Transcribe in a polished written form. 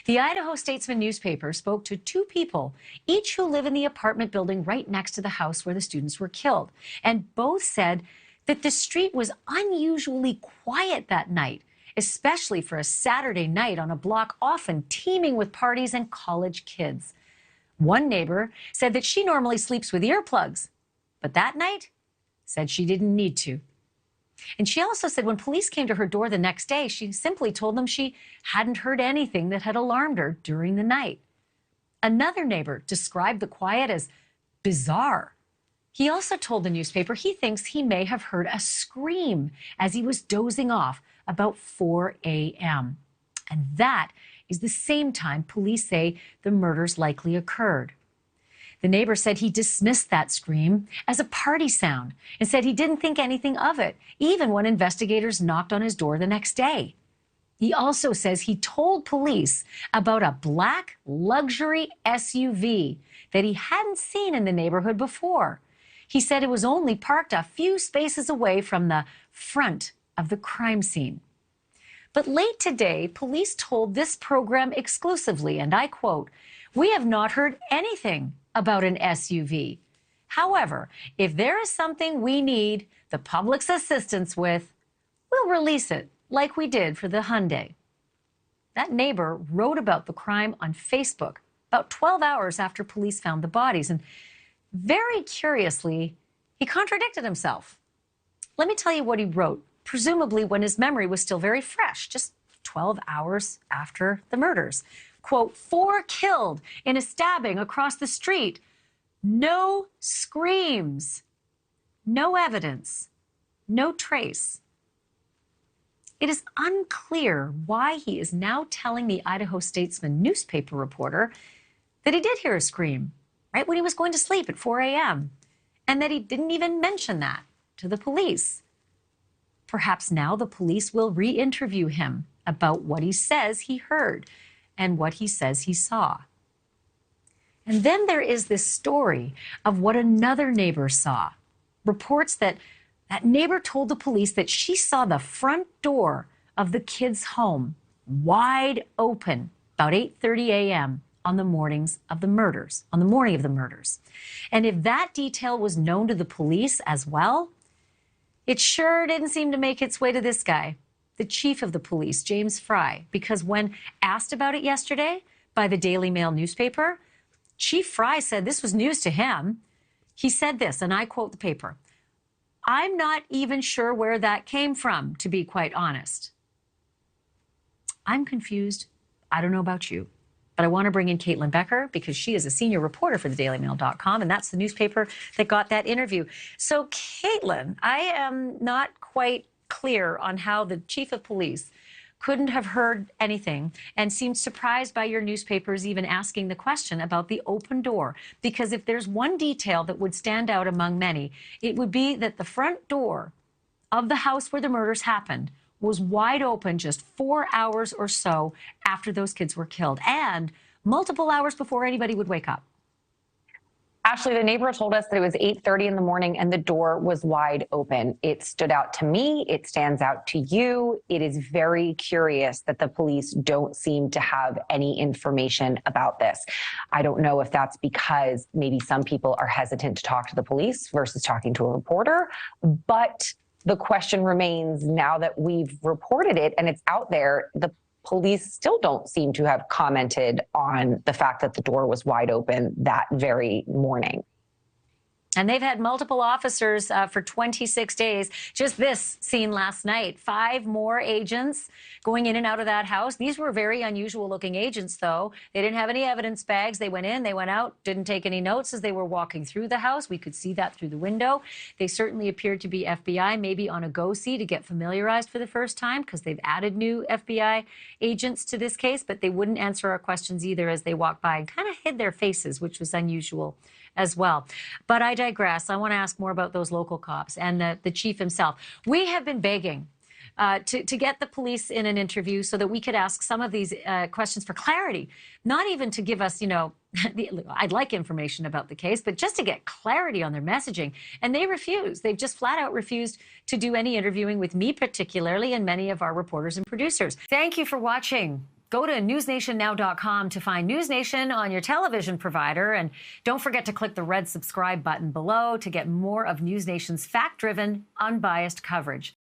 The Idaho Statesman newspaper spoke to two people, each who live in the apartment building right next to the house where the students were killed. And both said that the street was unusually quiet that night, especially for a Saturday night on a block often teeming with parties and college kids. One neighbor said that she normally sleeps with earplugs, but that night said she didn't need to. And she also said when police came to her door the next day, she simply told them she hadn't heard anything that had alarmed her during the night. Another neighbor described the quiet as bizarre. He also told the newspaper he thinks he may have heard a scream as he was dozing off about 4 a.m. And that is the same time police say the murders likely occurred. The neighbor said he dismissed that scream as a party sound and said he didn't think anything of it, even when investigators knocked on his door the next day. He also says he told police about a black luxury SUV that he hadn't seen in the neighborhood before. He said it was only parked a few spaces away from the front of the crime scene. But late today, police told this program exclusively, and I quote, "We have not heard anything about an SUV. However, if there is something we need the public's assistance with, we'll release it like we did for the Hyundai." That neighbor wrote about the crime on Facebook about 12 hours after police found the bodies. And very curiously, he contradicted himself. Let me tell you what he wrote, presumably when his memory was still very fresh, just 12 hours after the murders. Quote, "4 killed in a stabbing across the street. No screams. No evidence. No trace." It is unclear why he is now telling the Idaho Statesman newspaper reporter that he did hear a scream right when he was going to sleep at 4 a.m. and that he didn't even mention that to the police. Perhaps now the police will re-interview him about what he says he heard and what he says he saw. And then there is this story of what another neighbor saw. Reports that that neighbor told the police that she saw the front door of the kids' home wide open about 8:30 a.m. on the morning of the murders. And if that detail was known to the police as well, it sure didn't seem to make its way to this guy, the chief of the police, James Fry, because when asked about it yesterday by the Daily Mail newspaper, Chief Fry said this was news to him. He said this, and I quote the paper, "I'm not even sure where that came from, to be quite honest." I'm confused. I don't know about you, but I want to bring in Caitlyn Becker because she is a senior reporter for the dailymail.com, and that's the newspaper that got that interview. So, Caitlyn, I am not quite clear on how the chief of police couldn't have heard anything and seemed surprised by your newspapers even asking the question about the open door. Because if there's one detail that would stand out among many, it would be that the front door of the house where the murders happened was wide open just 4 hours or so after those kids were killed and multiple hours before anybody would wake up. Ashleigh, the neighbor told us that it was 8:30 in the morning and the door was wide open. It stood out to me. It stands out to you. It is very curious that the police don't seem to have any information about this. I don't know if that's because maybe some people are hesitant to talk to the police versus talking to a reporter, but the question remains now that we've reported it and it's out there, the police still don't seem to have commented on the fact that the door was wide open that very morning. And they've had multiple officers for 26 days. Just this scene last night, 5 more agents going in and out of that house. These were very unusual looking agents, though. They didn't have any evidence bags. They went in, they went out, didn't take any notes as they were walking through the house. We could see that through the window. They certainly appeared to be FBI, maybe on a go-see to get familiarized for the first time because they've added new FBI agents to this case, but they wouldn't answer our questions either as they walked by and kind of hid their faces, which was unusual as well. But I digress. I want to ask more about those local cops and the chief himself. We have been begging to get the police in an interview so that we could ask some of these questions for clarity, not even to give us, I'd like information about the case, but just to get clarity on their messaging. And they refuse. They've just flat out refused to do any interviewing with me particularly and many of our reporters and producers. Thank you for watching. Go to newsnationnow.com to find NewsNation on your television provider. And don't forget to click the red subscribe button below to get more of NewsNation's fact-driven, unbiased coverage.